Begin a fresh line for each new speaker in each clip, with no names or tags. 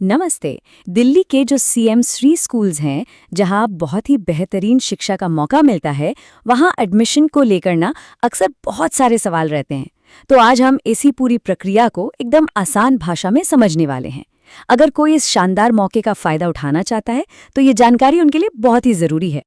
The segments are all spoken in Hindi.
नमस्ते। दिल्ली के जो सीएम श्री स्कूल्स हैं, जहां बहुत ही बेहतरीन शिक्षा का मौका मिलता है, वहां एडमिशन को लेकर ना अक्सर बहुत सारे सवाल रहते हैं। तो आज हम इसी पूरी प्रक्रिया को एकदम आसान भाषा में समझने वाले हैं। अगर कोई इस शानदार मौके का फायदा उठाना चाहता है, तो ये जानकारी उनके लिए बहुत ही जरूरी है।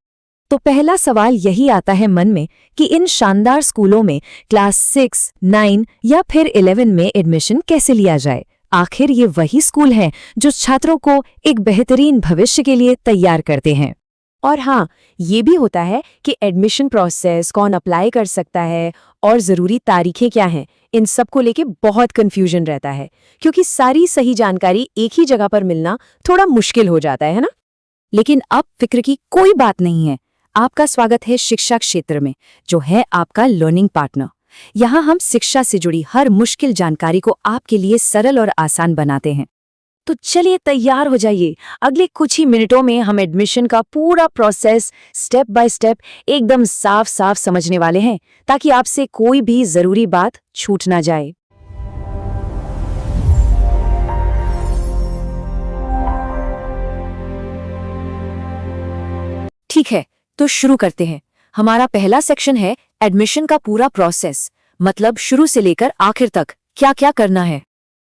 तो पहला सवाल यही आता है मन में कि इन शानदार स्कूलों में क्लास 6, 9 या फिर 11 में एडमिशन कैसे लिया जाए। आखिर ये वही स्कूल हैं जो छात्रों को एक बेहतरीन भविष्य के लिए तैयार करते हैं।
और हाँ, ये भी होता है कि एडमिशन प्रोसेस, कौन अप्लाई कर सकता है और ज़रूरी तारीखें क्या हैं, इन सब को लेके बहुत कन्फ्यूजन रहता है, क्योंकि सारी सही जानकारी एक ही जगह पर मिलना थोड़ा मुश्किल हो जाता है ना।
लेकिन अब फिक्र की कोई बात नहीं है। आपका स्वागत है शिक्षा क्षेत्र में, जो है आपका लर्निंग पार्टनर। यहाँ हम शिक्षा से जुड़ी हर मुश्किल जानकारी को आपके लिए सरल और आसान बनाते हैं।
तो चलिए तैयार हो जाइए। अगले कुछ ही मिनटों में हम एडमिशन का पूरा प्रोसेस स्टेप बाय स्टेप एकदम साफ साफ समझने वाले हैं, ताकि आपसे कोई भी ज़रूरी बात छूट ना जाए।
ठीक है, तो शुरू करते हैं। हमारा पहला सेक्शन है एडमिशन का पूरा प्रोसेस, मतलब शुरू से लेकर आखिर तक क्या क्या करना है।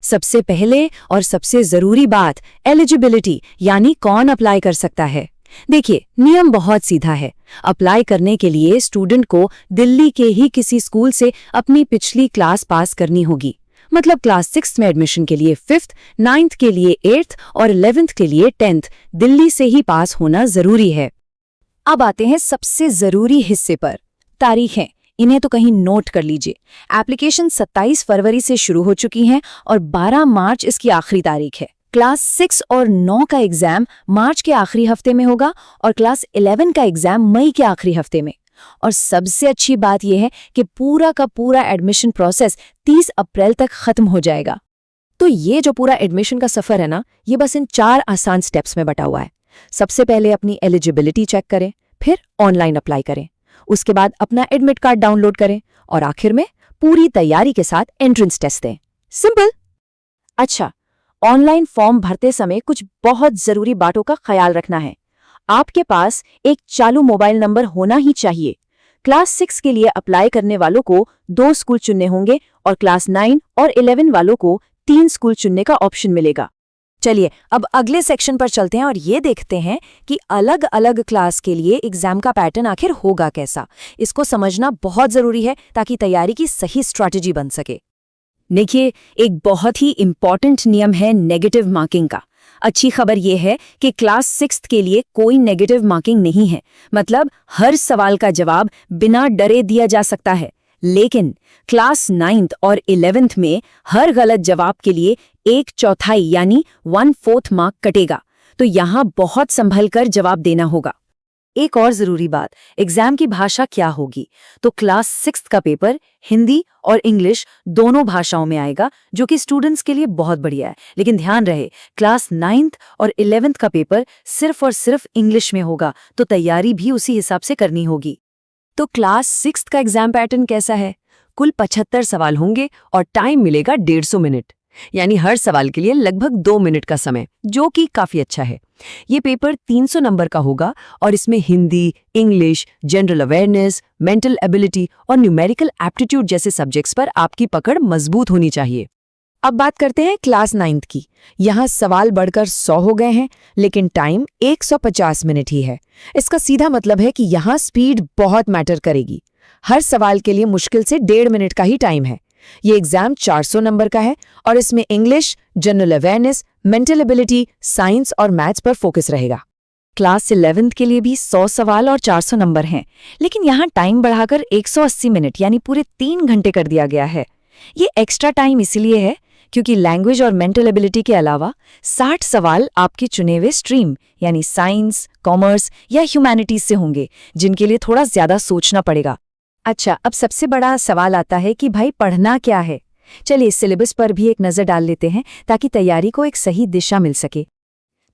सबसे पहले और सबसे जरूरी बात एलिजिबिलिटी, यानी कौन अप्लाई कर सकता है। देखिए, नियम बहुत सीधा है। अप्लाई करने के लिए स्टूडेंट को दिल्ली के ही किसी स्कूल से अपनी पिछली क्लास पास करनी होगी। मतलब क्लास 6 में एडमिशन के लिए 5th, 9th के लिए 8th और 11th के लिए 10th दिल्ली से ही पास होना जरूरी है। अब आते हैं सबसे जरूरी हिस्से पर, तारीखें। इन्हें तो कहीं नोट कर लीजिए। एप्लीकेशन 27 फरवरी से शुरू हो चुकी हैं और 12 मार्च इसकी आखिरी तारीख है। क्लास 6 और 9 का एग्जाम मार्च के आखिरी हफ्ते में होगा और क्लास 11 का एग्जाम मई के आखिरी हफ्ते में। और सबसे अच्छी बात यह है कि पूरा का पूरा एडमिशन प्रोसेस 30 अप्रैल तक खत्म हो जाएगा।
तो ये जो पूरा एडमिशन का सफर है ना, ये बस इन 4 आसान स्टेप्स में बटा हुआ है। सबसे पहले अपनी एलिजिबिलिटी चेक करें, फिर ऑनलाइन अप्लाई करें, उसके बाद अपना एडमिट कार्ड डाउनलोड करें और आखिर में पूरी तैयारी के साथ एंट्रेंस टेस्ट दें। सिंपल। अच्छा, ऑनलाइन फॉर्म भरते समय कुछ बहुत जरूरी बातों का ख्याल रखना है। आपके पास एक चालू मोबाइल नंबर होना ही चाहिए। क्लास 6 के लिए अप्लाई करने वालों को 2 स्कूल चुनने होंगे और क्लास 9 और 11 वालों को 3 स्कूल चुनने का ऑप्शन मिलेगा।
चलिए अब अगले सेक्शन पर चलते हैं और ये देखते हैं कि अलग अलग क्लास के लिए एग्जाम का पैटर्न आखिर होगा कैसा। इसको समझना बहुत जरूरी है ताकि तैयारी की सही स्ट्रैटेजी बन सके। देखिए, एक बहुत ही इंपॉर्टेंट नियम है नेगेटिव मार्किंग का। अच्छी खबर यह है कि क्लास 6 के लिए कोई नेगेटिव मार्किंग नहीं है। मतलब हर सवाल का जवाब बिना डरे दिया जा सकता है। लेकिन क्लास 9th और 11th में हर गलत जवाब के लिए 1/4 यानी 1/4 मार्क कटेगा। तो यहाँ बहुत संभल कर जवाब देना होगा। एक और जरूरी बात, एग्जाम की भाषा क्या होगी। तो क्लास 6 का पेपर हिंदी और इंग्लिश दोनों भाषाओं में आएगा, जो कि स्टूडेंट्स के लिए बहुत बढ़िया है। लेकिन ध्यान रहे, क्लास 9th और 11th का पेपर सिर्फ और सिर्फ इंग्लिश में होगा, तो तैयारी भी उसी हिसाब से करनी होगी। तो क्लास 6 का एग्जाम पैटर्न कैसा है? कुल 75 सवाल होंगे और टाइम मिलेगा 150 मिनट, यानी हर सवाल के लिए लगभग 2 मिनट का समय, जो कि काफी अच्छा है। ये पेपर 300 नंबर का होगा और इसमें Hindi, English, general awareness, mental ability और न्यूमेरिकल एप्टीट्यूड जैसे सब्जेक्ट्स पर आपकी पकड़ मजबूत होनी चाहिए। अब बात करते हैं क्लास 9th की। यहाँ सवाल बढ़कर 100 हो गए हैं, लेकिन टाइम 150 मिनट ही है। इसका सीधा मतलब है कि यहाँ स्पीड बहुत मैटर करेगी। हर सवाल के लिए मुश्किल से 1.5 मिनट का ही टाइम है। ये एग्जाम 400 नंबर का है और इसमें English, general awareness, mental ability, science और मैथ्स पर फोकस रहेगा। क्लास 11th के लिए भी 100 सवाल और 400 नंबर हैं, लेकिन यहाँ टाइम बढ़ाकर 180 मिनट यानी पूरे 3 घंटे कर दिया गया है। ये एक्स्ट्रा टाइम इसलिए है क्योंकि लैंग्वेज और मेंटल एबिलिटी के अलावा 60 सवाल आपके चुने हुए स्ट्रीम यानी साइंस, कॉमर्स या ह्यूमैनिटीज से होंगे, जिनके लिए थोड़ा ज्यादा सोचना पड़ेगा। अच्छा, अब सबसे बड़ा सवाल आता है कि भाई पढ़ना क्या है। चलिए सिलेबस पर भी एक नज़र डाल लेते हैं ताकि तैयारी को एक सही दिशा मिल सके।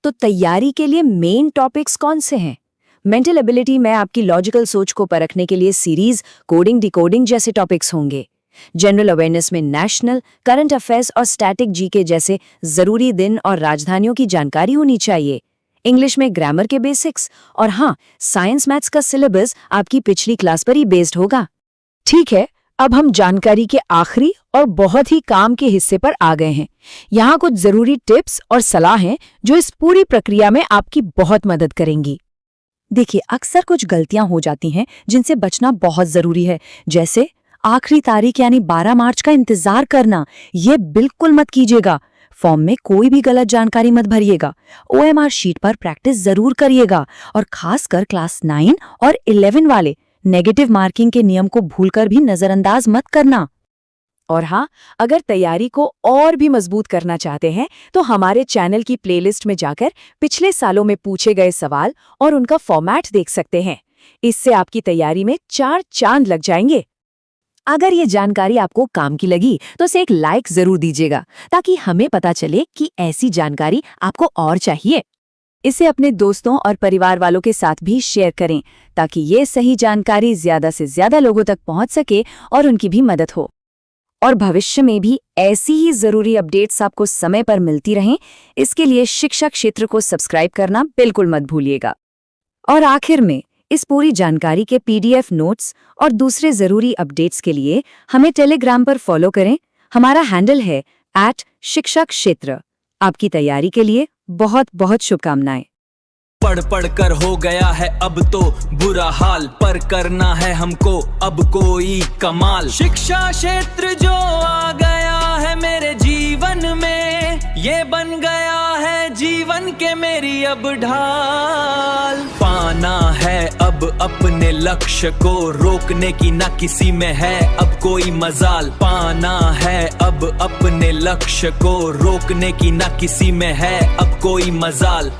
तो तैयारी के लिए मेन टॉपिक्स कौन से हैं? मेंटल एबिलिटी में आपकी लॉजिकल सोच को परखने के लिए सीरीज, कोडिंग, डिकोडिंग जैसे टॉपिक्स होंगे। जनरल अवेयरनेस में नेशनल, करंट अफेयर्स और स्टैटिक जीके जैसे जरूरी दिन और राजधानियों की जानकारी होनी चाहिए। इंग्लिश में ग्रामर के बेसिक्स और हाँ, साइंस मैथ्स का सिलेबस आपकी पिछली क्लास पर ही बेस्ड होगा।
ठीक है, अब हम जानकारी के आखिरी और बहुत ही काम के हिस्से पर आ गए हैं। यहाँ कुछ जरूरी टिप्स और सलाह हैं जो इस पूरी प्रक्रिया में आपकी बहुत मदद करेंगी।
देखिए, अक्सर कुछ गलतियां हो जाती हैं जिनसे बचना बहुत जरूरी है, जैसे आखिरी तारीख यानी 12 मार्च का इंतजार करना। ये बिल्कुल मत कीजिएगा। फॉर्म में कोई भी गलत जानकारी मत भरिएगा। OMR शीट पर प्रैक्टिस जरूर करिएगा और खासकर क्लास 9 और 11 वाले नेगेटिव मार्किंग के नियम को भूलकर भी नजरअंदाज मत करना।
और हाँ, अगर तैयारी को और भी मजबूत करना चाहते हैं तो हमारे चैनल की प्लेलिस्ट में जाकर पिछले सालों में पूछे गए सवाल और उनका फॉर्मेट देख सकते हैं। इससे आपकी तैयारी में 4 चांद लग जाएंगे।
अगर ये जानकारी आपको काम की लगी तो इसे एक लाइक जरूर दीजिएगा ताकि हमें पता चले कि ऐसी जानकारी आपको और चाहिए। इसे अपने दोस्तों और परिवार वालों के साथ भी शेयर करें ताकि ये सही जानकारी ज्यादा से ज्यादा लोगों तक पहुंच सके और उनकी भी मदद हो। और भविष्य में भी ऐसी ही जरूरी अपडेट्स आपको समय पर मिलती रहें, इसके लिए शिक्षा क्षेत्र को सब्सक्राइब करना बिल्कुल मत भूलिएगा। और आखिर में, इस पूरी जानकारी के PDF नोट्स और दूसरे जरूरी अपडेट्स के लिए हमें टेलीग्राम पर फॉलो करें। हमारा हैंडल है @शिक्षाक्षेत्र। आपकी तैयारी के लिए बहुत बहुत शुभकामनाएं।
पढ़ पढ़ कर हो गया है अब तो बुरा हाल, पर करना है हमको अब कोई कमाल। शिक्षा क्षेत्र जो आ गया है मेरे जीवन में, ये बन गया है जीवन के मेरी अब ढाल। पाना है अब अपने लक्ष्य को, रोकने की ना किसी में है अब कोई मजाल। पाना है अब अपने लक्ष्य को, रोकने की ना किसी में है अब कोई मजाल।